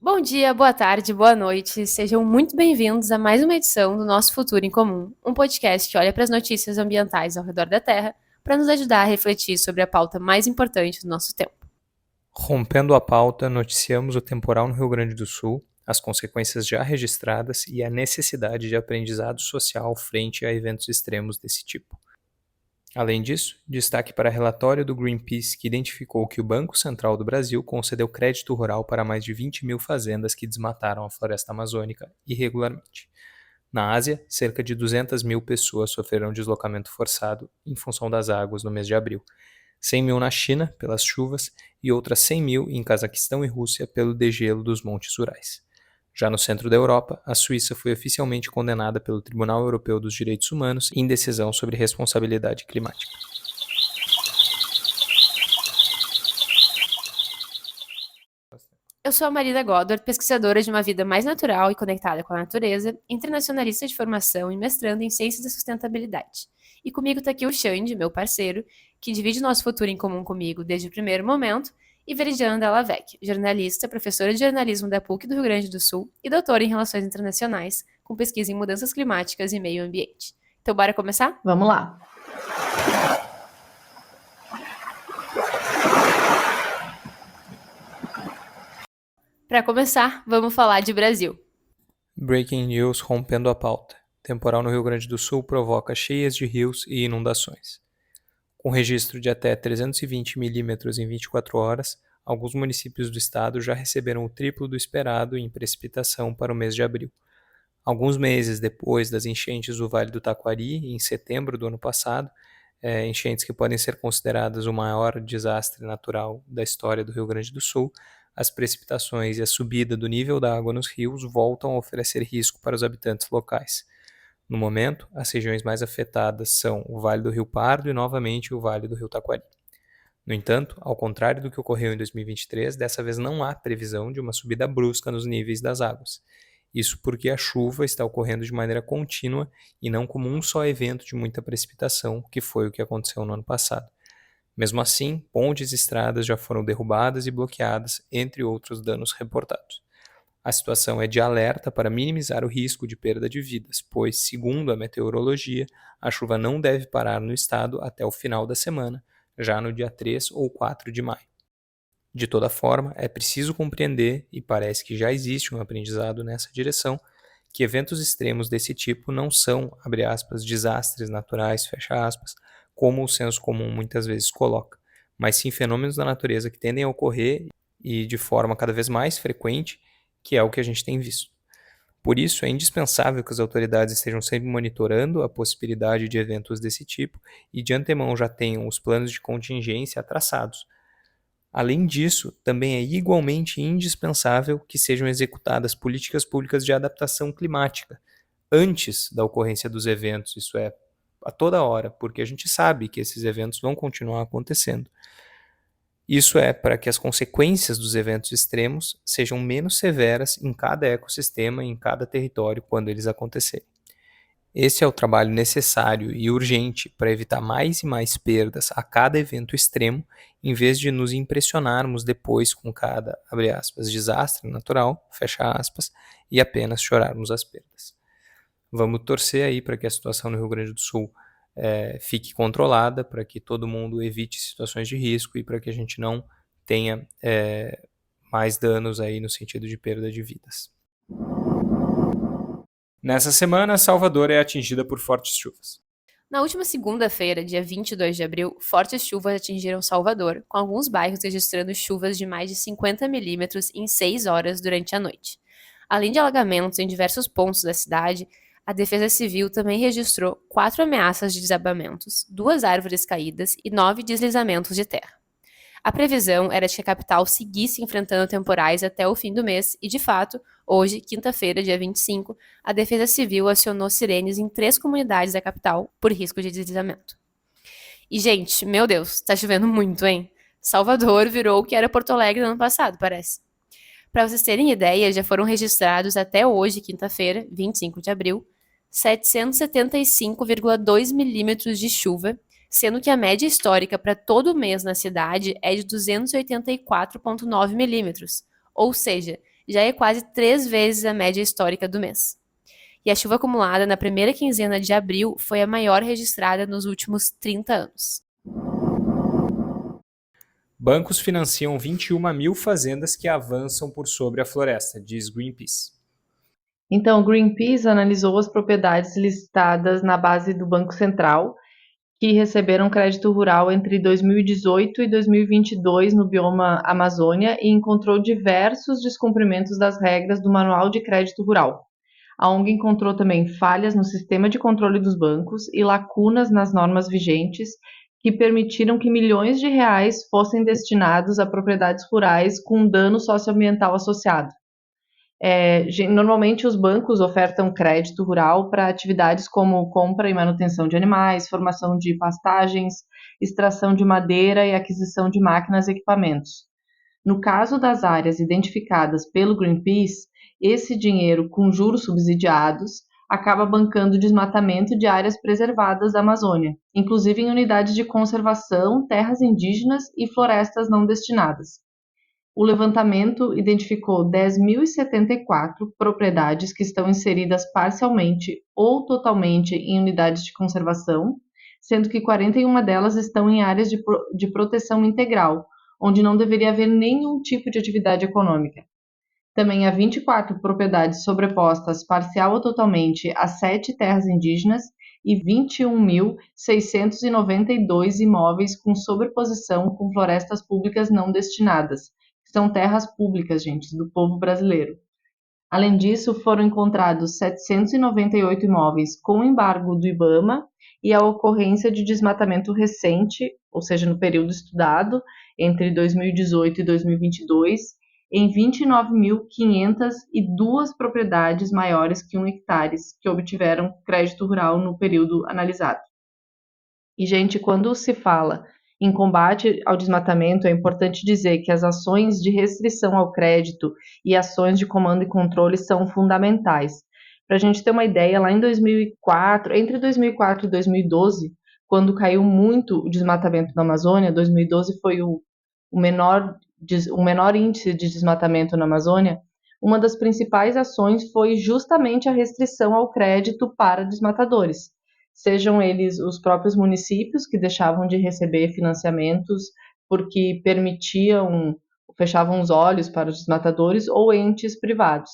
Bom dia, boa tarde, boa noite. Sejam muito bem-vindos a mais uma edição do Nosso Futuro em Comum, um podcast que olha para as notícias ambientais ao redor da Terra para nos ajudar a refletir sobre a pauta mais importante do nosso tempo. Rompendo a pauta, noticiamos o temporal no Rio Grande do Sul, as consequências já registradas e a necessidade de aprendizado social frente a eventos extremos desse tipo. Além disso, destaque para relatório do Greenpeace que identificou que o Banco Central do Brasil concedeu crédito rural para mais de 20 mil fazendas que desmataram a floresta amazônica irregularmente. Na Ásia, cerca de 200 mil pessoas sofreram deslocamento forçado em função das águas no mês de abril. 100 mil na China, pelas chuvas, e outras 100 mil em Cazaquistão e Rússia pelo degelo dos Montes Urais. Já no centro da Europa, a Suíça foi oficialmente condenada pelo Tribunal Europeu dos Direitos Humanos em decisão sobre responsabilidade climática. Eu sou a Marina Goddard, pesquisadora de uma vida mais natural e conectada com a natureza, internacionalista de formação e mestrando em Ciências da Sustentabilidade. E comigo está aqui o Xande, meu parceiro, que divide nosso futuro em comum comigo desde o primeiro momento, e Veridiana Dallavec, jornalista, professora de jornalismo da PUC do Rio Grande do Sul e doutora em Relações Internacionais, com pesquisa em mudanças climáticas e meio ambiente. Então, bora começar? Vamos lá! Para começar, vamos falar de Brasil. Breaking news rompendo a pauta. Temporal no Rio Grande do Sul provoca cheias de rios e inundações. Com registro de até 320 milímetros em 24 horas, alguns municípios do estado já receberam o triplo do esperado em precipitação para o mês de abril. Alguns meses depois das enchentes do Vale do Taquari, em setembro do ano passado, enchentes que podem ser consideradas o maior desastre natural da história do Rio Grande do Sul, as precipitações e a subida do nível da água nos rios voltam a oferecer risco para os habitantes locais. No momento, as regiões mais afetadas são o Vale do Rio Pardo e, novamente, o Vale do Rio Taquari. No entanto, ao contrário do que ocorreu em 2023, dessa vez não há previsão de uma subida brusca nos níveis das águas. Isso porque a chuva está ocorrendo de maneira contínua e não como um só evento de muita precipitação, que foi o que aconteceu no ano passado. Mesmo assim, pontes e estradas já foram derrubadas e bloqueadas, entre outros danos reportados. A situação é de alerta para minimizar o risco de perda de vidas, pois, segundo a meteorologia, a chuva não deve parar no estado até o final da semana, já no dia 3 ou 4 de maio. De toda forma, é preciso compreender, e parece que já existe um aprendizado nessa direção, que eventos extremos desse tipo não são, abre aspas, desastres naturais, fecha aspas, como o senso comum muitas vezes coloca, mas sim fenômenos da natureza que tendem a ocorrer e de forma cada vez mais frequente, que é o que a gente tem visto. Por isso, é indispensável que as autoridades estejam sempre monitorando a possibilidade de eventos desse tipo e de antemão já tenham os planos de contingência traçados. Além disso, também é igualmente indispensável que sejam executadas políticas públicas de adaptação climática antes da ocorrência dos eventos, isso é, a toda hora, porque a gente sabe que esses eventos vão continuar acontecendo. Isso é para que as consequências dos eventos extremos sejam menos severas em cada ecossistema e em cada território quando eles acontecerem. Esse é o trabalho necessário e urgente para evitar mais e mais perdas a cada evento extremo, em vez de nos impressionarmos depois com cada, abre aspas, desastre natural, fecha aspas, e apenas chorarmos as perdas. Vamos torcer aí para que a situação no Rio Grande do Sul fique controlada, para que todo mundo evite situações de risco e para que a gente não tenha mais danos aí no sentido de perda de vidas. Nessa semana, Salvador é atingida por fortes chuvas. Na última segunda-feira, dia 22 de abril, fortes chuvas atingiram Salvador, com alguns bairros registrando chuvas de mais de 50 milímetros em 6 horas durante a noite. Além de alagamentos em diversos pontos da cidade, a Defesa Civil também registrou 4 ameaças de desabamentos, 2 árvores caídas e 9 deslizamentos de terra. A previsão era de que a capital seguisse enfrentando temporais até o fim do mês e, de fato, hoje, quinta-feira, dia 25, a Defesa Civil acionou sirenes em 3 comunidades da capital por risco de deslizamento. E, gente, meu Deus, tá chovendo muito, hein? Salvador virou o que era Porto Alegre no ano passado, parece. Para vocês terem ideia, já foram registrados até hoje, quinta-feira, 25 de abril, 775,2 milímetros de chuva, sendo que a média histórica para todo mês na cidade é de 284,9 milímetros, ou seja, já é quase 3 vezes a média histórica do mês. E a chuva acumulada na primeira quinzena de abril foi a maior registrada nos últimos 30 anos. Bancos financiam 21 mil fazendas que avançam por sobre a floresta, diz Greenpeace. Então, o Greenpeace analisou as propriedades listadas na base do Banco Central que receberam crédito rural entre 2018 e 2022 no bioma Amazônia e encontrou diversos descumprimentos das regras do Manual de Crédito Rural. A ONG encontrou também falhas no sistema de controle dos bancos e lacunas nas normas vigentes que permitiram que milhões de reais fossem destinados a propriedades rurais com dano socioambiental associado. Normalmente os bancos ofertam crédito rural para atividades como compra e manutenção de animais, formação de pastagens, extração de madeira e aquisição de máquinas e equipamentos. No caso das áreas identificadas pelo Greenpeace, esse dinheiro com juros subsidiados acaba bancando o desmatamento de áreas preservadas da Amazônia, inclusive em unidades de conservação, terras indígenas e florestas não destinadas. O levantamento identificou 10.074 propriedades que estão inseridas parcialmente ou totalmente em unidades de conservação, sendo que 41 delas estão em áreas de proteção integral, onde não deveria haver nenhum tipo de atividade econômica. Também há 24 propriedades sobrepostas parcial ou totalmente a 7 terras indígenas e 21.692 imóveis com sobreposição com florestas públicas não destinadas, que são terras públicas, gente, do povo brasileiro. Além disso, foram encontrados 798 imóveis com embargo do IBAMA e a ocorrência de desmatamento recente, ou seja, no período estudado, entre 2018 e 2022, em 29.502 propriedades maiores que 1 hectare, que obtiveram crédito rural no período analisado. E, gente, quando se fala em combate ao desmatamento, é importante dizer que as ações de restrição ao crédito e ações de comando e controle são fundamentais. Para a gente ter uma ideia, lá em 2004, entre 2004 e 2012, quando caiu muito o desmatamento na Amazônia, 2012 foi o menor índice de desmatamento na Amazônia, uma das principais ações foi justamente a restrição ao crédito para desmatadores, sejam eles os próprios municípios que deixavam de receber financiamentos porque fechavam os olhos para os desmatadores ou entes privados.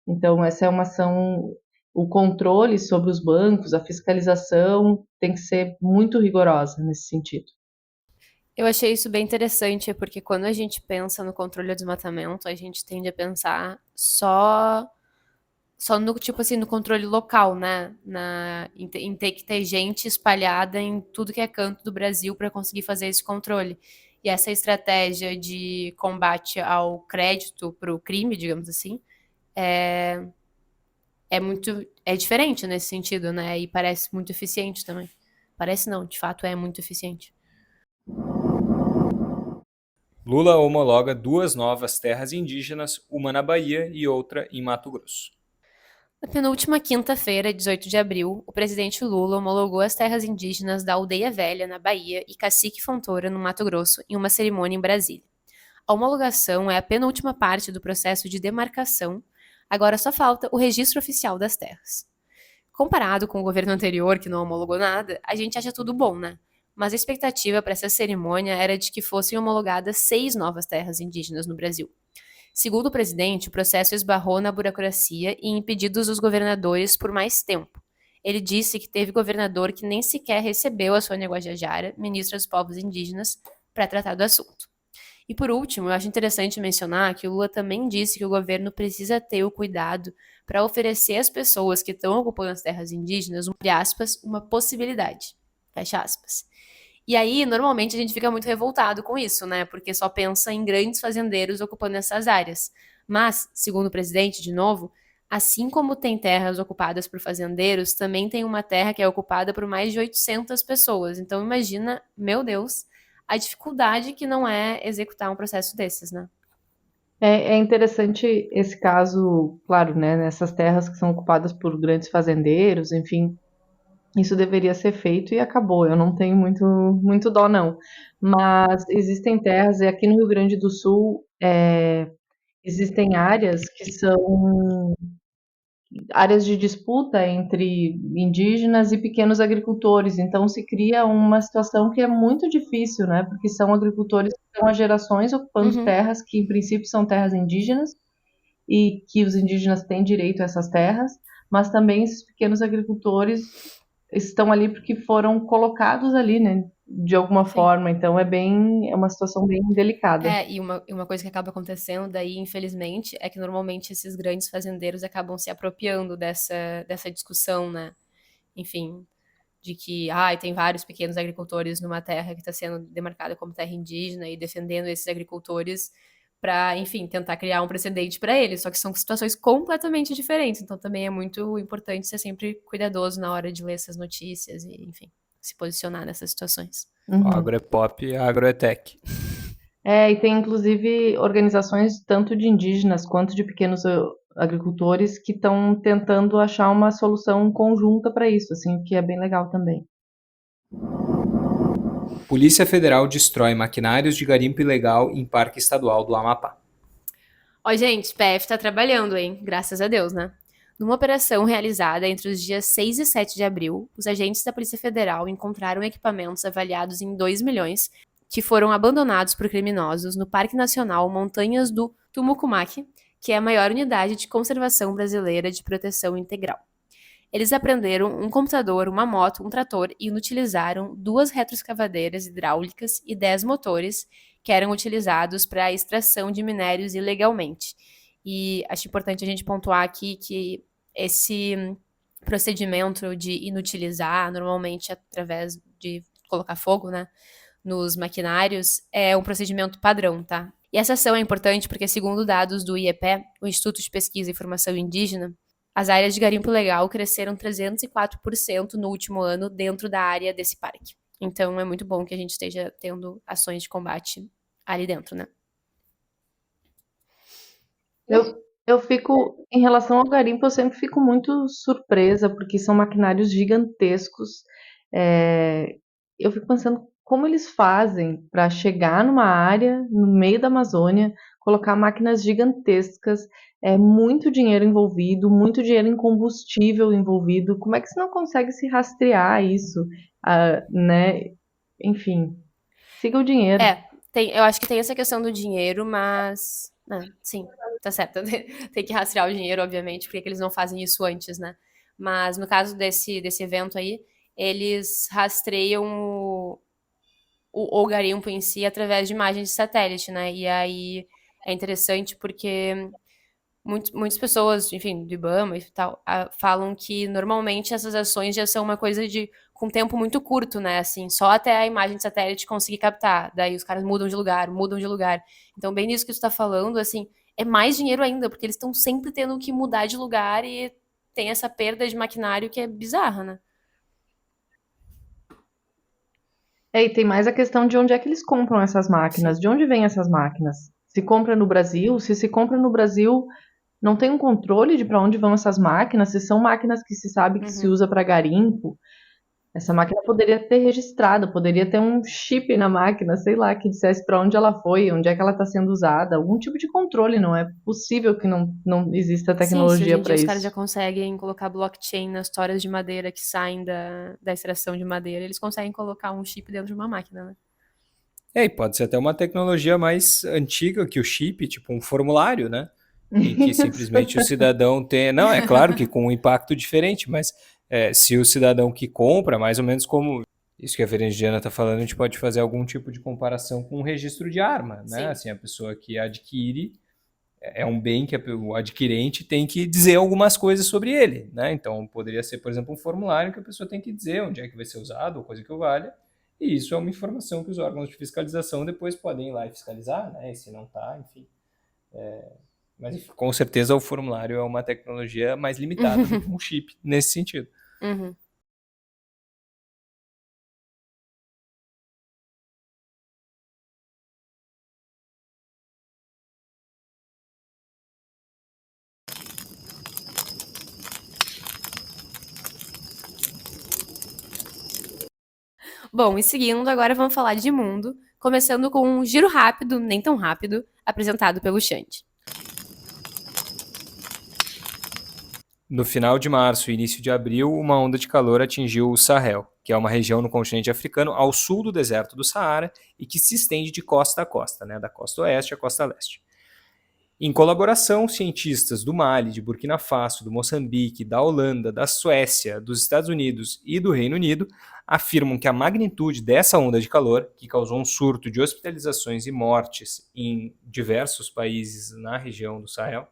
Então, essa é uma ação, o controle sobre os bancos, a fiscalização tem que ser muito rigorosa nesse sentido. Eu achei isso bem interessante, porque quando a gente pensa no controle do desmatamento, a gente tende a pensar só no, tipo assim, no controle local, né? Em ter que ter gente espalhada em tudo que é canto do Brasil para conseguir fazer esse controle. E essa estratégia de combate ao crédito para o crime, digamos assim, é diferente nesse sentido, né? E parece muito eficiente também. Parece não, de fato é muito eficiente. Lula homologa 2 novas terras indígenas, uma na Bahia e outra em Mato Grosso. Na penúltima quinta-feira, 18 de abril, o presidente Lula homologou as terras indígenas da Aldeia Velha, na Bahia, e Cacique Fontoura, no Mato Grosso, em uma cerimônia em Brasília. A homologação é a penúltima parte do processo de demarcação, agora só falta o registro oficial das terras. Comparado com o governo anterior, que não homologou nada, a gente acha tudo bom, né? Mas a expectativa para essa cerimônia era de que fossem homologadas 6 novas terras indígenas no Brasil. Segundo o presidente, o processo esbarrou na burocracia e em pedidos dos governadores por mais tempo. Ele disse que teve governador que nem sequer recebeu a Sônia Guajajara, ministra dos Povos Indígenas, para tratar do assunto. E por último, eu acho interessante mencionar que o Lula também disse que o governo precisa ter o cuidado para oferecer às pessoas que estão ocupando as terras indígenas, entre aspas, uma possibilidade. Fecha aspas. E aí, normalmente, a gente fica muito revoltado com isso, né? Porque só pensa em grandes fazendeiros ocupando essas áreas. Mas, segundo o presidente, de novo, assim como tem terras ocupadas por fazendeiros, também tem uma terra que é ocupada por mais de 800 pessoas. Então, imagina, meu Deus, a dificuldade que não é executar um processo desses, né? É interessante esse caso, claro, né, nessas terras que são ocupadas por grandes fazendeiros, enfim, isso deveria ser feito e acabou. Eu não tenho muito dó, não. Mas existem terras, e aqui no Rio Grande do Sul, Existem áreas que são áreas de disputa entre indígenas e pequenos agricultores. Então se cria uma situação que é muito difícil, né? Porque são agricultores que estão há gerações ocupando Uhum, terras que em princípio são terras indígenas e que os indígenas têm direito a essas terras, mas também esses pequenos agricultores estão ali porque foram colocados ali, né? De alguma sim. forma. Então é uma situação bem delicada. E uma coisa que acaba acontecendo daí, infelizmente, é que normalmente esses grandes fazendeiros acabam se apropriando dessa discussão, né? Enfim, de que tem vários pequenos agricultores numa terra que está sendo demarcada como terra indígena e defendendo esses agricultores para, enfim, tentar criar um precedente para eles. Só que são situações completamente diferentes. Então também é muito importante ser sempre cuidadoso na hora de ler essas notícias e, enfim, se posicionar nessas situações. Uhum. Agro é pop, agro é tech. É, e tem inclusive organizações tanto de indígenas quanto de pequenos agricultores que estão tentando achar uma solução conjunta para isso, assim, que é bem legal também. Polícia Federal destrói maquinários de garimpo ilegal em Parque Estadual do Amapá. Ó, gente, PF tá trabalhando, hein? Graças a Deus, né? Numa operação realizada entre os dias 6 e 7 de abril, os agentes da Polícia Federal encontraram equipamentos avaliados em 2 milhões que foram abandonados por criminosos no Parque Nacional Montanhas do Tumucumaque, que é a maior unidade de conservação brasileira de proteção integral. Eles apreenderam um computador, uma moto, um trator e inutilizaram 2 retroescavadeiras hidráulicas e 10 motores que eram utilizados para a extração de minérios ilegalmente. E acho importante a gente pontuar aqui que esse procedimento de inutilizar, normalmente através de colocar fogo, né, nos maquinários, é um procedimento padrão, tá? E essa ação é importante porque, segundo dados do IEPE, o Instituto de Pesquisa e Formação Indígena, as áreas de garimpo legal cresceram 304% no último ano dentro da área desse parque. Então é muito bom que a gente esteja tendo ações de combate ali dentro, né? Eu fico, em relação ao garimpo, eu sempre fico muito surpresa, porque são maquinários gigantescos. É, eu fico pensando como eles fazem para chegar numa área, no meio da Amazônia, colocar máquinas gigantescas, muito dinheiro envolvido, muito dinheiro em combustível envolvido. Como é que você não consegue se rastrear isso? Né? Enfim, siga o dinheiro. Eu acho que tem essa questão do dinheiro, mas. Sim, tá certo. Tem que rastrear o dinheiro, obviamente, porque eles não fazem isso antes, né? Mas no caso desse evento aí, eles rastreiam o garimpo em si através de imagens de satélite, né? E aí é interessante porque muitas pessoas, enfim, do IBAMA e tal, falam que normalmente essas ações já são uma coisa de com tempo muito curto, né? Assim, só até a imagem de satélite conseguir captar. Daí os caras mudam de lugar, mudam de lugar. Então, bem nisso que tu tá falando, assim, é mais dinheiro ainda, porque eles estão sempre tendo que mudar de lugar e tem essa perda de maquinário que é bizarra, né? E tem mais a questão de onde é que eles compram essas máquinas, Sim. de onde vêm essas máquinas. Se compra no Brasil, se compra no Brasil, não tem um controle de para onde vão essas máquinas, se são máquinas que se sabe que se Uhum. usa para garimpo. Essa máquina poderia ter registrado, poderia ter um chip na máquina, sei lá, que dissesse para onde ela foi, onde é que ela está sendo usada, algum tipo de controle. Não é possível que não exista Sim, se hoje tecnologia em dia para os caras já isso. conseguem colocar blockchain nas toras de madeira que saem da extração de madeira, eles conseguem colocar um chip dentro de uma máquina, né? E pode ser até uma tecnologia mais antiga que o chip, tipo um formulário, né? Em que simplesmente o cidadão tem. Não, é claro que com um impacto diferente, mas se o cidadão que compra, mais ou menos como isso que a Verengiana está falando, a gente pode fazer algum tipo de comparação com um registro de arma, né? Sim. Assim, a pessoa que adquire é um bem que o adquirente tem que dizer algumas coisas sobre ele, né? Então poderia ser, por exemplo, um formulário que a pessoa tem que dizer onde é que vai ser usado, ou coisa que o valha, e isso é uma informação que os órgãos de fiscalização depois podem ir lá e fiscalizar, né? E se não tá, enfim. Mas enfim, com certeza o formulário é uma tecnologia mais limitada do que um chip nesse sentido. Uhum. Bom, e seguindo, agora vamos falar de mundo, começando com um giro rápido, nem tão rápido, apresentado pelo Xande. No final de março e início de abril, uma onda de calor atingiu o Sahel, que é uma região no continente africano ao sul do deserto do Saara e que se estende de costa a costa, da costa oeste à costa leste. Em colaboração, cientistas do Mali, de Burkina Faso, do Moçambique, da Holanda, da Suécia, dos Estados Unidos e do Reino Unido afirmam que a magnitude dessa onda de calor, que causou um surto de hospitalizações e mortes em diversos países na região do Sahel,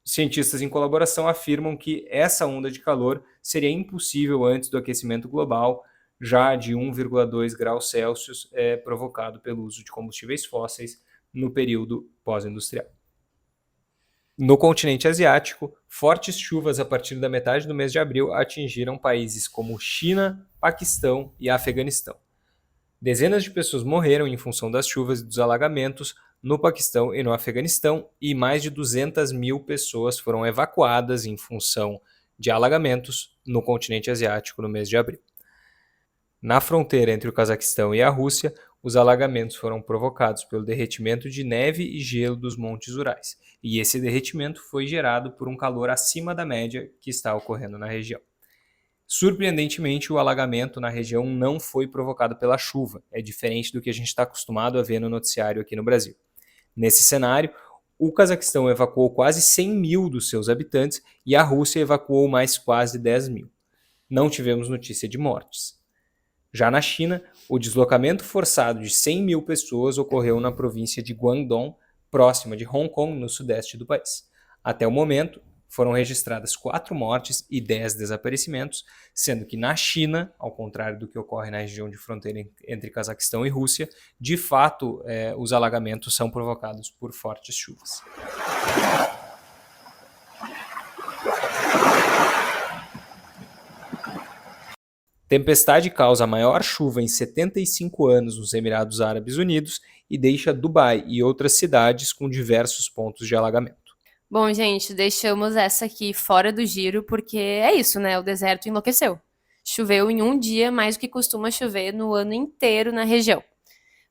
cientistas em colaboração afirmam que essa onda de calor seria impossível antes do aquecimento global, já de 1,2 graus Celsius, provocado pelo uso de combustíveis fósseis no período pós-industrial. No continente asiático, fortes chuvas a partir da metade do mês de abril atingiram países como China, Paquistão e Afeganistão. Dezenas de pessoas morreram em função das chuvas e dos alagamentos no Paquistão e no Afeganistão, e mais de 200 mil pessoas foram evacuadas em função de alagamentos no continente asiático no mês de abril. Na fronteira entre o Cazaquistão e a Rússia, os alagamentos foram provocados pelo derretimento de neve e gelo dos montes Urais, e esse derretimento foi gerado por um calor acima da média que está ocorrendo na região. Surpreendentemente, o alagamento na região não foi provocado pela chuva, é diferente do que a gente está acostumado a ver no noticiário aqui no Brasil. Nesse cenário, o Cazaquistão evacuou quase 100 mil dos seus habitantes e a Rússia evacuou mais quase 10 mil. Não tivemos notícia de mortes. Já na China, o deslocamento forçado de 100 mil pessoas ocorreu na província de Guangdong, próxima de Hong Kong, no sudeste do país. Até o momento, foram registradas 4 mortes e 10 desaparecimentos, sendo que na China, ao contrário do que ocorre na região de fronteira entre Cazaquistão e Rússia, de fato, os alagamentos são provocados por fortes chuvas. Tempestade causa a maior chuva em 75 anos nos Emirados Árabes Unidos e deixa Dubai e outras cidades com diversos pontos de alagamento. Bom, gente, deixamos essa aqui fora do giro porque é isso, né? O deserto enlouqueceu. Choveu em um dia mais do que costuma chover no ano inteiro na região.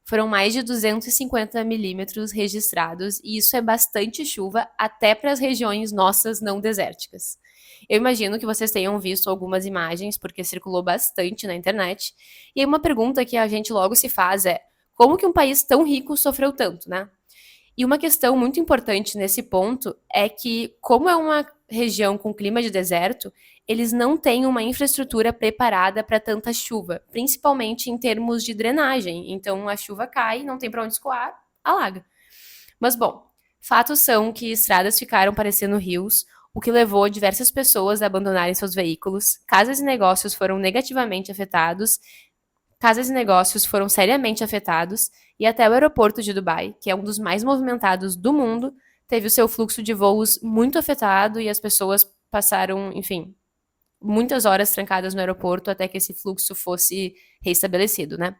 Foram mais de 250 milímetros registrados e isso é bastante chuva até para as regiões nossas não desérticas. Eu imagino que vocês tenham visto algumas imagens, porque circulou bastante na internet. E aí uma pergunta que a gente logo se faz é: como que um país tão rico sofreu tanto, né? E uma questão muito importante nesse ponto é que, como é uma região com clima de deserto, eles não têm uma infraestrutura preparada para tanta chuva, principalmente em termos de drenagem. Então a chuva cai, não tem para onde escoar, alaga. Mas bom, fatos são que estradas ficaram parecendo rios, o que levou diversas pessoas a abandonarem seus veículos, casas e negócios foram negativamente afetados, casas e negócios foram seriamente afetados, e até o aeroporto de Dubai, que é um dos mais movimentados do mundo, teve o seu fluxo de voos muito afetado e as pessoas passaram, enfim, muitas horas trancadas no aeroporto até que esse fluxo fosse restabelecido, né?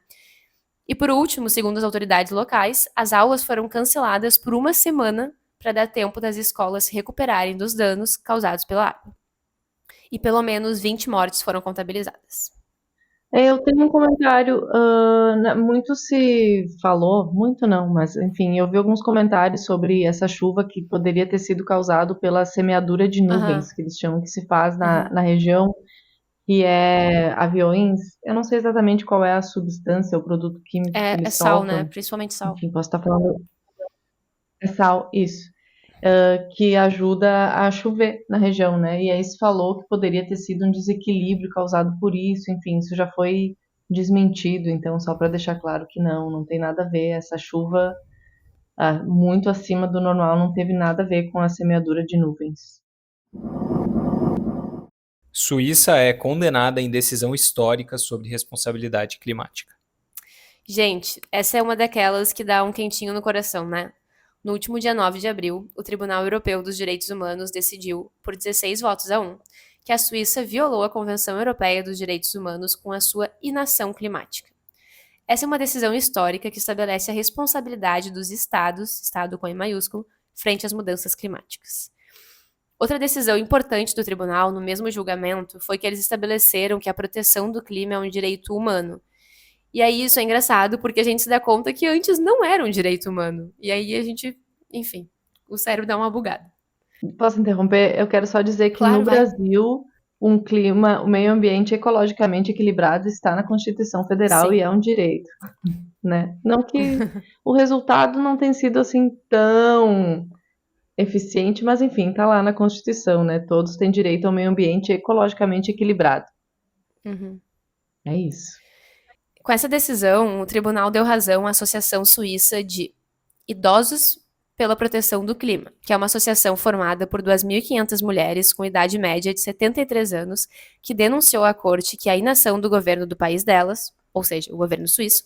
E por último, segundo as autoridades locais, as aulas foram canceladas por uma semana para dar tempo das escolas se recuperarem dos danos causados pela água. E pelo menos 20 mortes foram contabilizadas. Eu tenho um comentário, muito se falou, muito não, mas enfim, eu vi alguns comentários sobre essa chuva que poderia ter sido causado pela semeadura de nuvens, que eles chamam, que se faz na região, que é aviões, eu não sei exatamente qual é a substância, o produto químico que É eles sal, né? soltam, Principalmente sal. enfim, posso estar falando, é sal, isso. Que ajuda a chover na região, né? E aí se falou que poderia ter sido um desequilíbrio causado por isso, enfim, isso já foi desmentido, então só para deixar claro que não tem nada a ver, essa chuva muito acima do normal não teve nada a ver com a semeadura de nuvens. Suíça é condenada em decisão histórica sobre responsabilidade climática. Gente, essa é uma daquelas que dá um quentinho no coração, né? No último dia 9 de abril, o Tribunal Europeu dos Direitos Humanos decidiu, por 16 votos a 1, que a Suíça violou a Convenção Europeia dos Direitos Humanos com a sua inação climática. Essa é uma decisão histórica que estabelece a responsabilidade dos estados, Estado com E maiúsculo, frente às mudanças climáticas. Outra decisão importante do tribunal, no mesmo julgamento, foi que eles estabeleceram que a proteção do clima é um direito humano. E aí isso é engraçado porque a gente se dá conta que antes não era um direito humano. E aí a gente, enfim, o cérebro dá uma bugada. Posso interromper? Eu quero só dizer que no Claro, vai. Brasil o meio ambiente ecologicamente equilibrado está na Constituição Federal e Sim. é um direito, né? Não que o resultado não tenha sido assim tão eficiente, mas enfim, está lá na Constituição, né? Todos têm direito ao meio ambiente ecologicamente equilibrado. Uhum. É isso. Com essa decisão, o tribunal deu razão à Associação Suíça de Idosos pela Proteção do Clima, que é uma associação formada por 2.500 mulheres com idade média de 73 anos, que denunciou à corte que a inação do governo do país delas, ou seja, o governo suíço,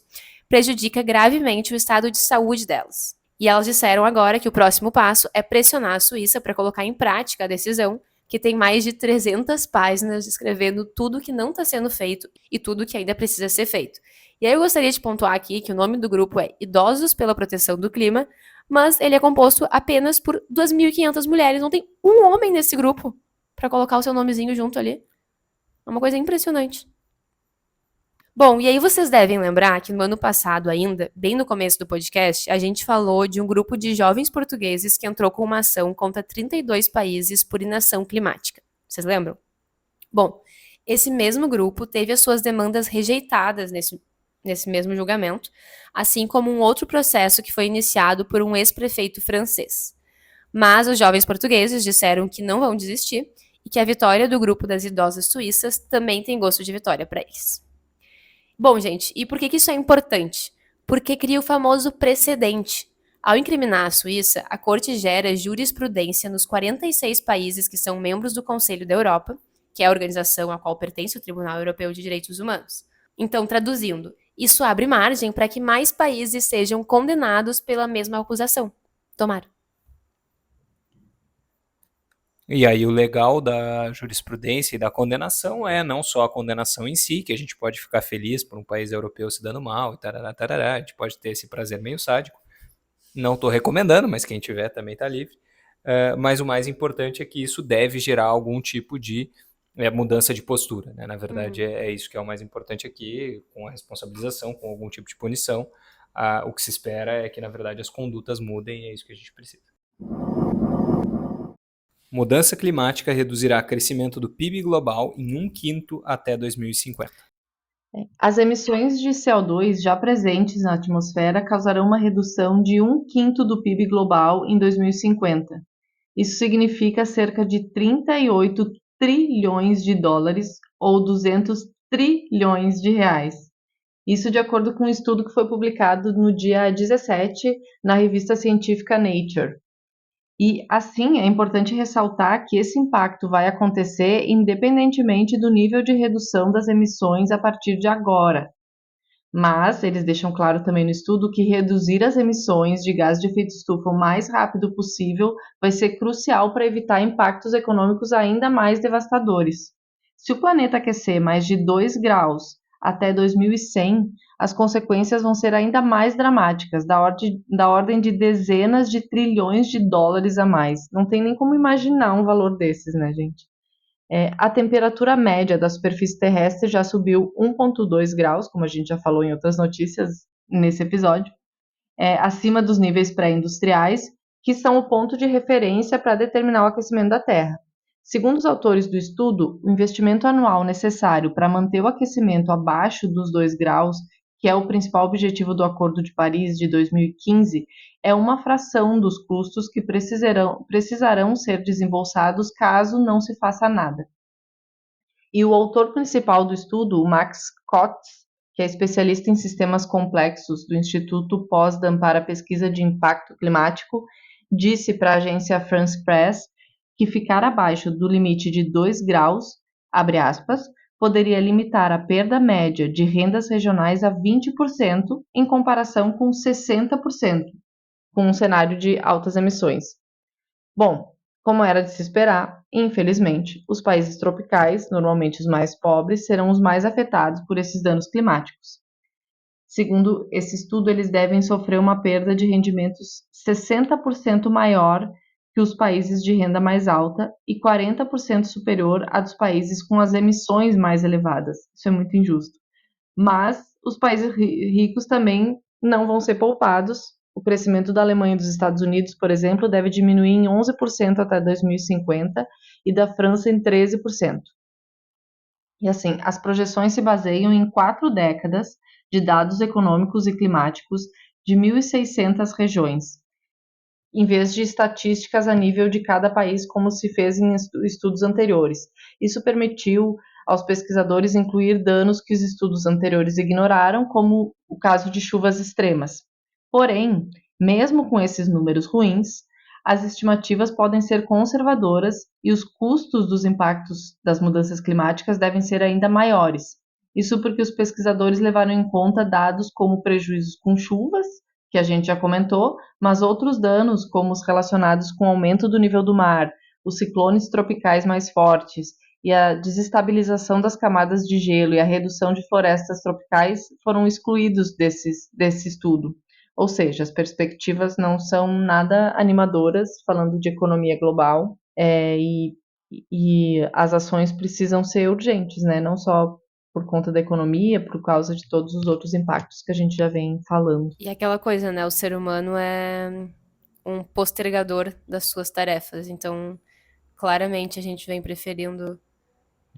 prejudica gravemente o estado de saúde delas. E elas disseram agora que o próximo passo é pressionar a Suíça para colocar em prática a decisão, que tem mais de 300 páginas descrevendo tudo que não está sendo feito e tudo que ainda precisa ser feito. E aí eu gostaria de pontuar aqui que o nome do grupo é Idosos pela Proteção do Clima, mas ele é composto apenas por 2.500 mulheres. Não tem um homem nesse grupo para colocar o seu nomezinho junto ali. É uma coisa impressionante. Bom, e aí vocês devem lembrar que no ano passado ainda, bem no começo do podcast, a gente falou de um grupo de jovens portugueses que entrou com uma ação contra 32 países por inação climática. Vocês lembram? Bom, esse mesmo grupo teve as suas demandas rejeitadas nesse mesmo julgamento, assim como um outro processo que foi iniciado por um ex-prefeito francês. Mas os jovens portugueses disseram que não vão desistir e que a vitória do grupo das idosas suíças também tem gosto de vitória para eles. Bom, gente, e por que isso é importante? Porque cria o famoso precedente. Ao incriminar a Suíça, a corte gera jurisprudência nos 46 países que são membros do Conselho da Europa, que é a organização a qual pertence o Tribunal Europeu de Direitos Humanos. Então, traduzindo, isso abre margem para que mais países sejam condenados pela mesma acusação. Tomara. E aí o legal da jurisprudência e da condenação é não só a condenação em si, que a gente pode ficar feliz por um país europeu se dando mal e tarará, tarará, a gente pode ter esse prazer meio sádico. Não estou recomendando, mas quem tiver também está livre. Mas o mais importante é que isso deve gerar algum tipo de mudança de postura. Né? Na verdade, é isso que é o mais importante aqui, com a responsabilização, com algum tipo de punição. O que se espera é que, na verdade, as condutas mudem e é isso que a gente precisa. Mudança climática reduzirá o crescimento do PIB global em 1/5 até 2050. As emissões de CO2 já presentes na atmosfera causarão uma redução de 1/5 do PIB global em 2050. Isso significa cerca de 38 trilhões de dólares ou 200 trilhões de reais. Isso de acordo com um estudo que foi publicado no dia 17 na revista científica Nature. E, assim, é importante ressaltar que esse impacto vai acontecer independentemente do nível de redução das emissões a partir de agora. Mas eles deixam claro também no estudo que reduzir as emissões de gás de efeito estufa o mais rápido possível vai ser crucial para evitar impactos econômicos ainda mais devastadores. Se o planeta aquecer mais de 2 graus até 2100, as consequências vão ser ainda mais dramáticas, da ordem de dezenas de trilhões de dólares a mais. Não tem nem como imaginar um valor desses, né, gente? A temperatura média da superfície terrestre já subiu 1,2 graus, como a gente já falou em outras notícias nesse episódio, acima dos níveis pré-industriais, que são o ponto de referência para determinar o aquecimento da Terra. Segundo os autores do estudo, o investimento anual necessário para manter o aquecimento abaixo dos 2 graus, que é o principal objetivo do Acordo de Paris de 2015, é uma fração dos custos que precisarão ser desembolsados caso não se faça nada. E o autor principal do estudo, o Max Kotz, que é especialista em sistemas complexos do Instituto Potsdam para a Pesquisa de Impacto Climático, disse para a agência France Press que ficar abaixo do limite de 2 graus, abre aspas, poderia limitar a perda média de rendas regionais a 20% em comparação com 60%, com um cenário de altas emissões. Bom, como era de se esperar, infelizmente, os países tropicais, normalmente os mais pobres, serão os mais afetados por esses danos climáticos. Segundo esse estudo, eles devem sofrer uma perda de rendimentos 60% maior que os países de renda mais alta e 40% superior à dos países com as emissões mais elevadas. Isso é muito injusto. Mas os países ricos também não vão ser poupados O crescimento da Alemanha e dos Estados Unidos, por exemplo, deve diminuir em 11% até 2050 e da França em 13%. E assim, as projeções se baseiam em 4 décadas de dados econômicos e climáticos de 1.600 regiões, em vez de estatísticas a nível de cada país, como se fez em estudos anteriores. Isso permitiu aos pesquisadores incluir danos que os estudos anteriores ignoraram, como o caso de chuvas extremas. Porém, mesmo com esses números ruins, as estimativas podem ser conservadoras e os custos dos impactos das mudanças climáticas devem ser ainda maiores. Isso porque os pesquisadores levaram em conta dados como prejuízos com chuvas, que a gente já comentou, mas outros danos, como os relacionados com o aumento do nível do mar, os ciclones tropicais mais fortes e a desestabilização das camadas de gelo e a redução de florestas tropicais, foram excluídos desse estudo. Ou seja, as perspectivas não são nada animadoras, falando de economia global, e as ações precisam ser urgentes, né? Não só por conta da economia, por causa de todos os outros impactos que a gente já vem falando. E aquela coisa, né? O ser humano é um postergador das suas tarefas. Então, claramente, a gente vem preferindo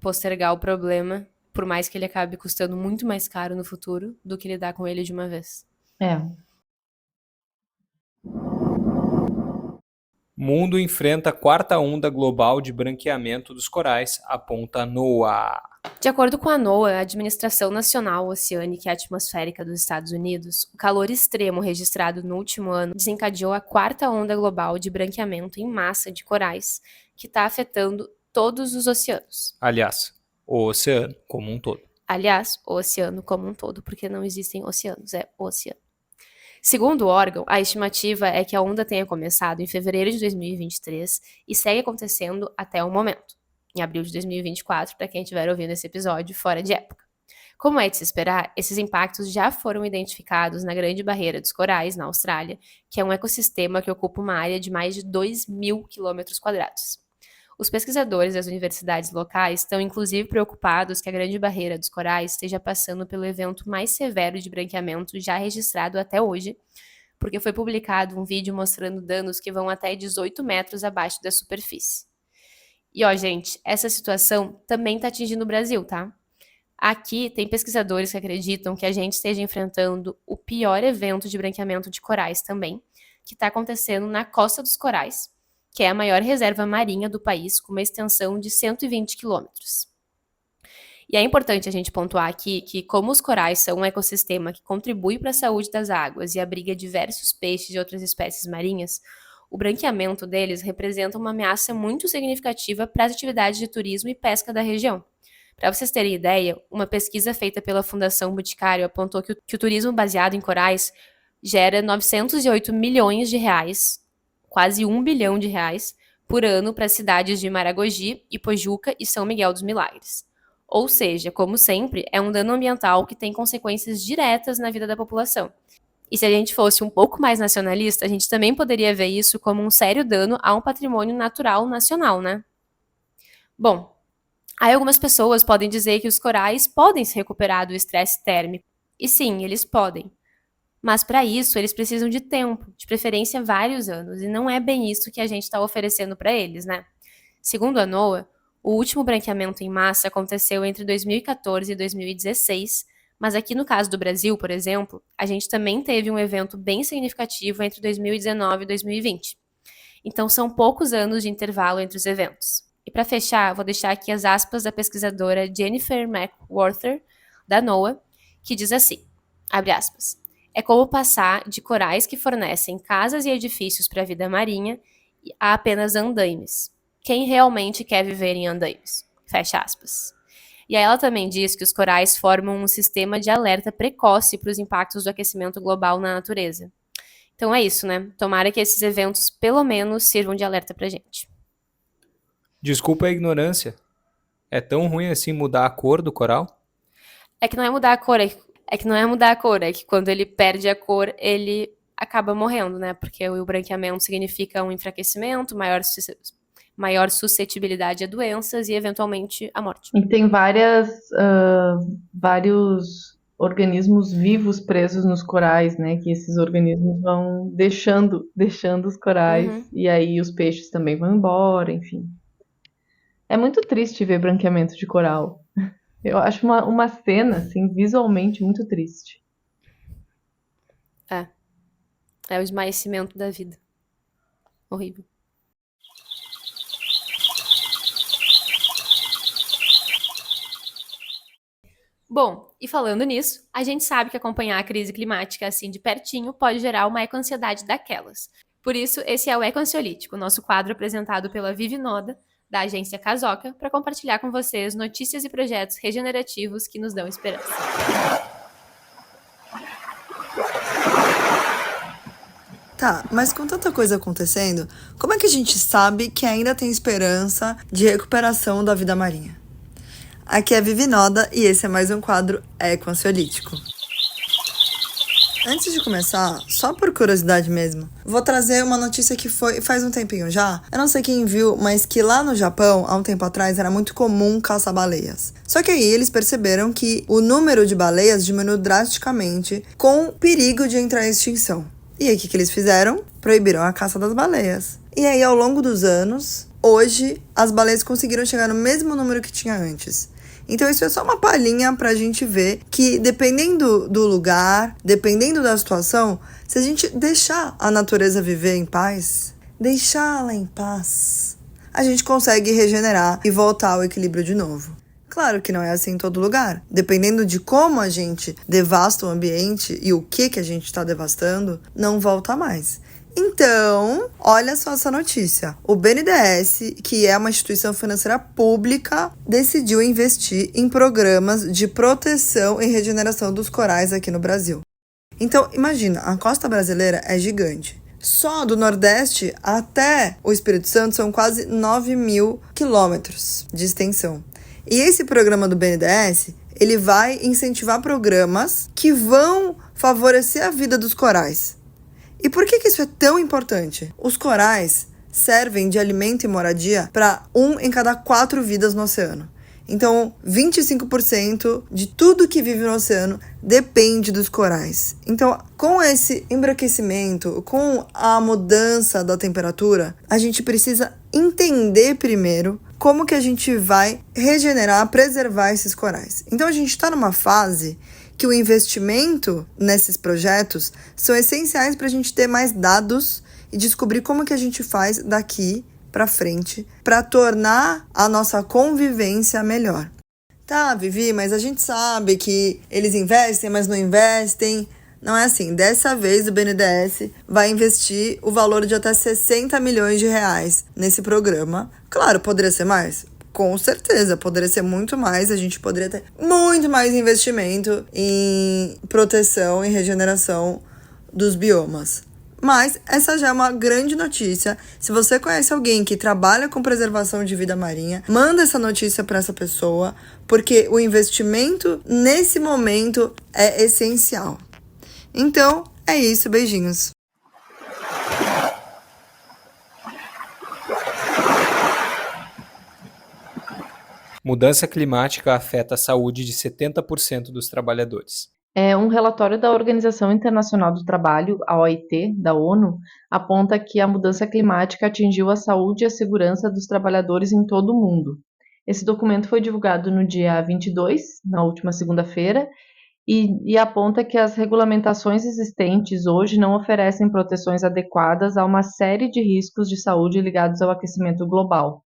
postergar o problema, por mais que ele acabe custando muito mais caro no futuro do que lidar com ele de uma vez. Mundo enfrenta a quarta onda global de branqueamento dos corais, aponta NOAA. De acordo com a NOAA, a Administração Nacional Oceânica e Atmosférica dos Estados Unidos, o calor extremo registrado no último ano desencadeou a quarta onda global de branqueamento em massa de corais, que está afetando todos os oceanos. Aliás, o oceano como um todo. Aliás, o oceano como um todo, porque não existem oceanos, é o oceano. Segundo o órgão, a estimativa é que a onda tenha começado em fevereiro de 2023 e segue acontecendo até o momento, em abril de 2024, para quem estiver ouvindo esse episódio fora de época. Como é de se esperar, esses impactos já foram identificados na Grande Barreira dos Corais, na Austrália, que é um ecossistema que ocupa uma área de mais de 2.000 km². Os pesquisadores das universidades locais estão inclusive preocupados que a Grande Barreira dos Corais esteja passando pelo evento mais severo de branqueamento já registrado até hoje, porque foi publicado um vídeo mostrando danos que vão até 18 metros abaixo da superfície. E ó, gente, essa situação também está atingindo o Brasil, tá? Aqui tem pesquisadores que acreditam que a gente esteja enfrentando o pior evento de branqueamento de corais também, que está acontecendo na Costa dos Corais, que é a maior reserva marinha do país, com uma extensão de 120 quilômetros. E é importante a gente pontuar aqui que, como os corais são um ecossistema que contribui para a saúde das águas e abriga diversos peixes e outras espécies marinhas, o branqueamento deles representa uma ameaça muito significativa para as atividades de turismo e pesca da região. Para vocês terem ideia, uma pesquisa feita pela Fundação Boticário apontou que o turismo baseado em corais gera 908 milhões de reais, quase 1 bilhão de reais, por ano para as cidades de Maragogi, Ipojuca e São Miguel dos Milagres. Ou seja, como sempre, é um dano ambiental que tem consequências diretas na vida da população. E se a gente fosse um pouco mais nacionalista, a gente também poderia ver isso como um sério dano a um patrimônio natural nacional, né? Bom, aí algumas pessoas podem dizer que os corais podem se recuperar do estresse térmico. E sim, eles podem. Mas para isso, eles precisam de tempo, de preferência vários anos, e não é bem isso que a gente está oferecendo para eles, né? Segundo a NOAA, o último branqueamento em massa aconteceu entre 2014 e 2016, mas aqui no caso do Brasil, por exemplo, a gente também teve um evento bem significativo entre 2019 e 2020. Então são poucos anos de intervalo entre os eventos. E para fechar, vou deixar aqui as aspas da pesquisadora Jennifer McWhorter, da NOAA, que diz assim, abre aspas, é como passar de corais que fornecem casas e edifícios para a vida marinha a apenas andaimes. Quem realmente quer viver em andaimes? Fecha aspas. E aí ela também diz que os corais formam um sistema de alerta precoce para os impactos do aquecimento global na natureza. Então é isso, né? Tomara que esses eventos, pelo menos, sirvam de alerta pra gente. Desculpa a ignorância. É tão ruim assim mudar a cor do coral? É que não é mudar a cor, é que não é mudar a cor, é que quando ele perde a cor, ele acaba morrendo, né? Porque o branqueamento significa um enfraquecimento, maior suscetibilidade a doenças e, eventualmente, a morte. E tem vários organismos vivos presos nos corais, né? Que esses organismos vão deixando os corais Uhum. e aí os peixes também vão embora, enfim. É muito triste ver branqueamento de coral. Eu acho uma cena, assim, visualmente muito triste. É. É o esmaecimento da vida. Horrível. Bom, e falando nisso, a gente sabe que acompanhar a crise climática assim de pertinho pode gerar uma eco-ansiedade daquelas. Por isso, esse é o Eco-Ansiolítico, nosso quadro apresentado pela Vivi Noda, da agência Casoca, para compartilhar com vocês notícias e projetos regenerativos que nos dão esperança. Tá, mas com tanta coisa acontecendo, como é que a gente sabe que ainda tem esperança de recuperação da vida marinha? Aqui é Vivi Noda e esse é mais um quadro Eco-Ansiolítico. Antes de começar, só por curiosidade mesmo, vou trazer uma notícia que foi faz um tempinho já. Eu não sei quem viu, mas que lá no Japão, há um tempo atrás, era muito comum caçar baleias. Só que aí eles perceberam que o número de baleias diminuiu drasticamente, com perigo de entrar em extinção. E aí o que eles fizeram? Proibiram a caça das baleias. E aí, ao longo dos anos, hoje, as baleias conseguiram chegar no mesmo número que tinha antes. Então isso é só uma palhinha pra gente ver que dependendo do lugar, dependendo da situação, se a gente deixar a natureza viver em paz, deixá-la em paz, a gente consegue regenerar e voltar ao equilíbrio de novo. Claro que não é assim em todo lugar. Dependendo de como a gente devasta o ambiente e o que a gente está devastando, não volta mais. Então, olha só essa notícia. O BNDES, que é uma instituição financeira pública, decidiu investir em programas de proteção e regeneração dos corais aqui no Brasil. Então, imagina, a costa brasileira é gigante. Só do Nordeste até o Espírito Santo são quase 9.000 quilômetros de extensão. E esse programa do BNDES, ele vai incentivar programas que vão favorecer a vida dos corais. E por que isso é tão importante? Os corais servem de alimento e moradia para 1 em cada 4 vidas no oceano. Então, 25% de tudo que vive no oceano depende dos corais. Então, com esse embranquecimento, com a mudança da temperatura, a gente precisa entender primeiro como que a gente vai regenerar, preservar esses corais. Então, a gente está numa fase que o investimento nesses projetos são essenciais para a gente ter mais dados e descobrir como que a gente faz daqui para frente para tornar a nossa convivência melhor. Tá, Vivi, mas a gente sabe que eles investem, mas não investem. Não é assim. Dessa vez o BNDES vai investir o valor de até 60 milhões de reais nesse programa. Claro, poderia ser mais? Com certeza, poderia ser muito mais, a gente poderia ter muito mais investimento em proteção e regeneração dos biomas. Mas essa já é uma grande notícia. Se você conhece alguém que trabalha com preservação de vida marinha, manda essa notícia para essa pessoa, porque o investimento nesse momento é essencial. Então, é isso, beijinhos. Mudança climática afeta a saúde de 70% dos trabalhadores. Um relatório da Organização Internacional do Trabalho, a OIT, da ONU, aponta que a mudança climática atingiu a saúde e a segurança dos trabalhadores em todo o mundo. Esse documento foi divulgado no dia 22, na última segunda-feira, e aponta que as regulamentações existentes hoje não oferecem proteções adequadas a uma série de riscos de saúde ligados ao aquecimento global.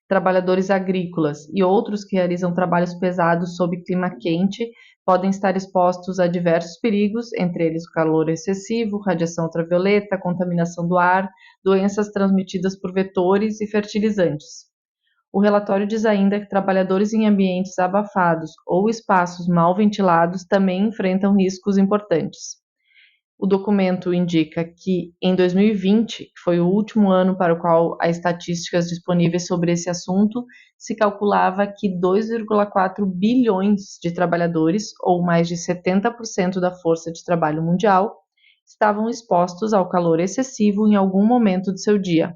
Trabalhadores agrícolas e outros que realizam trabalhos pesados sob clima quente podem estar expostos a diversos perigos, entre eles o calor excessivo, radiação ultravioleta, contaminação do ar, doenças transmitidas por vetores e fertilizantes. O relatório diz ainda que trabalhadores em ambientes abafados ou espaços mal ventilados também enfrentam riscos importantes. O documento indica que em 2020, que foi o último ano para o qual há estatísticas disponíveis sobre esse assunto, se calculava que 2,4 bilhões de trabalhadores, ou mais de 70% da força de trabalho mundial, estavam expostos ao calor excessivo em algum momento de seu dia.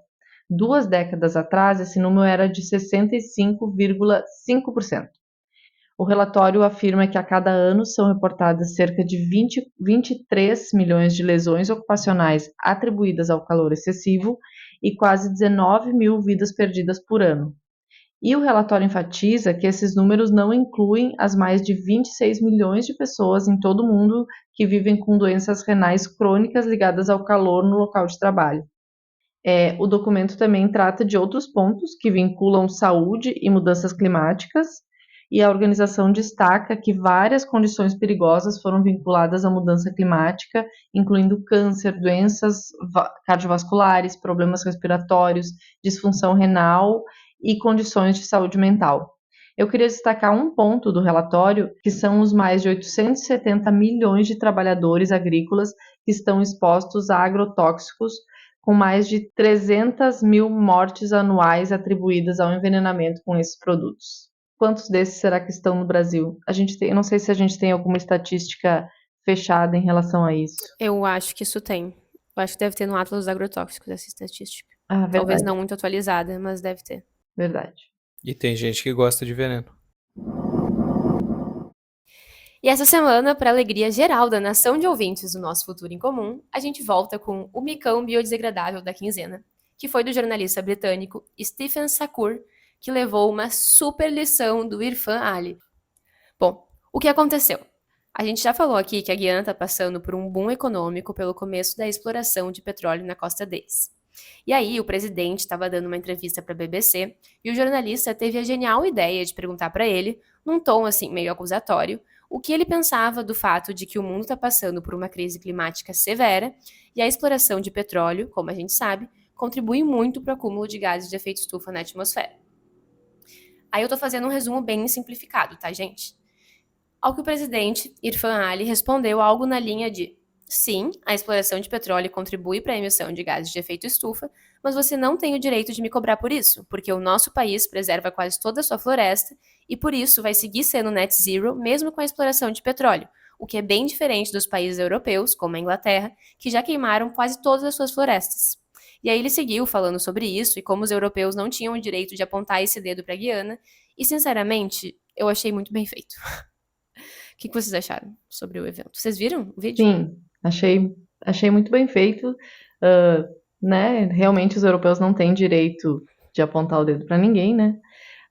2 décadas atrás, esse número era de 65,5%. O relatório afirma que a cada ano são reportadas cerca de 23 milhões de lesões ocupacionais atribuídas ao calor excessivo e quase 19 mil vidas perdidas por ano. E o relatório enfatiza que esses números não incluem as mais de 26 milhões de pessoas em todo o mundo que vivem com doenças renais crônicas ligadas ao calor no local de trabalho. O documento também trata de outros pontos que vinculam saúde e mudanças climáticas, e a organização destaca que várias condições perigosas foram vinculadas à mudança climática, incluindo câncer, doenças cardiovasculares, problemas respiratórios, disfunção renal e condições de saúde mental. Eu queria destacar um ponto do relatório, que são os mais de 870 milhões de trabalhadores agrícolas que estão expostos a agrotóxicos, com mais de 300 mil mortes anuais atribuídas ao envenenamento com esses produtos. Quantos desses será que estão no Brasil? Eu não sei se a gente tem alguma estatística fechada em relação a isso. Eu acho que isso tem. Eu acho que deve ter no Atlas dos Agrotóxicos essa estatística. Ah, Talvez verdade, não muito atualizada, mas deve ter. verdade. E tem gente que gosta de veneno. E essa semana, para alegria geral da nação de ouvintes do nosso Futuro em Comum, a gente volta com o micão biodegradável da quinzena, que foi do jornalista britânico Stephen Sakur, que levou uma super lição do Irfan Ali. Bom, o que aconteceu? A gente já falou aqui que a Guiana está passando por um boom econômico pelo começo da exploração de petróleo na costa deles. E aí, o presidente estava dando uma entrevista para a BBC e o jornalista teve a genial ideia de perguntar para ele, num tom assim meio acusatório, o que ele pensava do fato de que o mundo está passando por uma crise climática severa e a exploração de petróleo, como a gente sabe, contribui muito para o acúmulo de gases de efeito estufa na atmosfera. Aí eu estou fazendo um resumo bem simplificado, tá, gente? Ao que o presidente Irfan Ali respondeu algo na linha de: sim, a exploração de petróleo contribui para a emissão de gases de efeito estufa, mas você não tem o direito de me cobrar por isso, porque o nosso país preserva quase toda a sua floresta e por isso vai seguir sendo net zero mesmo com a exploração de petróleo, o que é bem diferente dos países europeus, como a Inglaterra, que já queimaram quase todas as suas florestas. E aí ele seguiu falando sobre isso e como os europeus não tinham o direito de apontar esse dedo para a Guiana, e sinceramente, eu achei muito bem feito. O que vocês acharam sobre o evento? Vocês viram o vídeo? Sim, achei muito bem feito. Né? Realmente os europeus não têm direito de apontar o dedo para ninguém, né?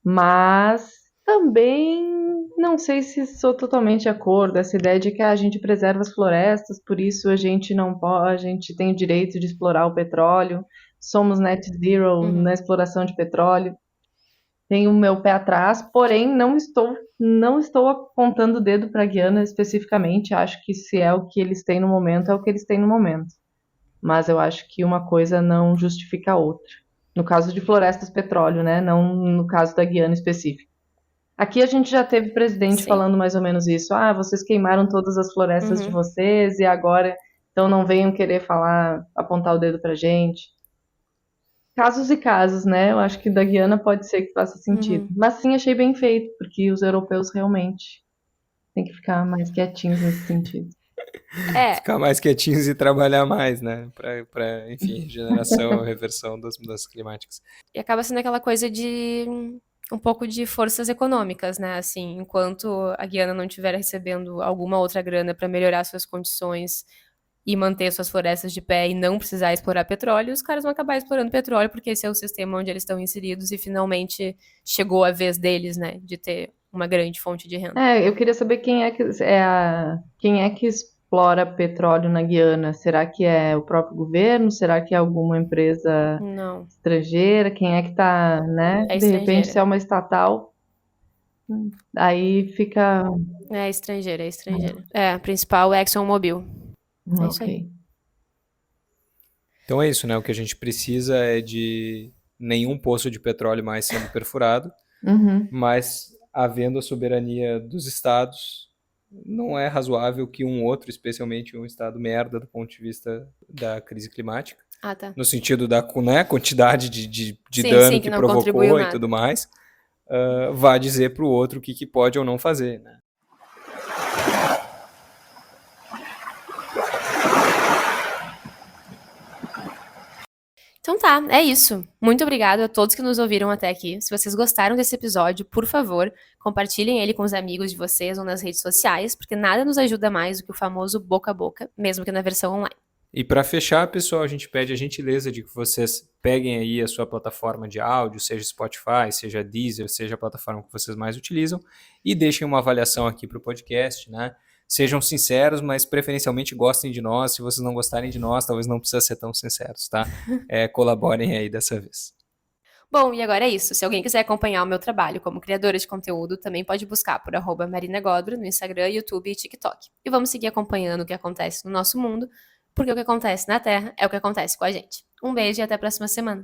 Mas também não sei se sou totalmente de acordo. Essa ideia de que a gente preserva as florestas, por isso a gente não pode, a gente tem o direito de explorar o petróleo, somos net zero na exploração de petróleo. Tenho o meu pé atrás, porém não estou apontando o dedo para a Guiana especificamente. Acho que se é o que eles têm no momento, é o que eles têm no momento. Mas eu acho que uma coisa não justifica a outra. No caso de florestas petróleo, né? Não no caso da Guiana específica. Aqui a gente já teve presidente falando mais ou menos isso. Ah, vocês queimaram todas as florestas de vocês e agora então não venham querer falar, apontar o dedo pra gente. Casos e casos, né? Eu acho que da Guiana pode ser que faça sentido. Mas sim, achei bem feito, porque os europeus realmente têm que ficar mais quietinhos nesse sentido. Ficar mais quietinhos e trabalhar mais, né? Pra enfim, regeneração, reversão das mudanças climáticas. E acaba sendo aquela coisa de um pouco de forças econômicas, né? Assim, enquanto a Guiana não estiver recebendo alguma outra grana para melhorar suas condições e manter suas florestas de pé e não precisar explorar petróleo, os caras vão acabar explorando petróleo, porque esse é o sistema onde eles estão inseridos e finalmente chegou a vez deles, né, de ter uma grande fonte de renda. Eu queria saber quem é que explora petróleo na Guiana. Será que é o próprio governo? Será que é alguma empresa estrangeira? Quem é que tá, né? É de repente, estrangeira. se é uma estatal, aí fica. É estrangeira. A principal é ExxonMobil. É isso aí. Ok. Então é isso, né? O que a gente precisa é de nenhum poço de petróleo mais sendo perfurado, mas havendo a soberania dos estados, não é razoável que um outro, especialmente um estado merda do ponto de vista da crise climática, no sentido da, né, quantidade de dano que provocou e tudo mais, vá dizer para o outro o que pode ou não fazer, né? Então Então tá, é isso. Muito obrigada a todos que nos ouviram até aqui. Se vocês gostaram desse episódio, por favor, compartilhem ele com os amigos de vocês ou nas redes sociais, porque nada nos ajuda mais do que o famoso boca a boca, mesmo que na versão online. E para fechar, pessoal, a gente pede a gentileza de que vocês peguem aí a sua plataforma de áudio, seja Spotify, seja Deezer, seja a plataforma que vocês mais utilizam, e deixem uma avaliação aqui para o podcast, né? Sejam sinceros, mas preferencialmente gostem de nós. Se vocês não gostarem de nós, talvez não precisa ser tão sinceros, tá? Colaborem aí dessa vez. Bom, e agora é isso. Se alguém quiser acompanhar o meu trabalho como criadora de conteúdo, também pode buscar por @marinagodro no Instagram, YouTube e TikTok. E vamos seguir acompanhando o que acontece no nosso mundo, porque o que acontece na Terra é o que acontece com a gente. Um beijo e até a próxima semana.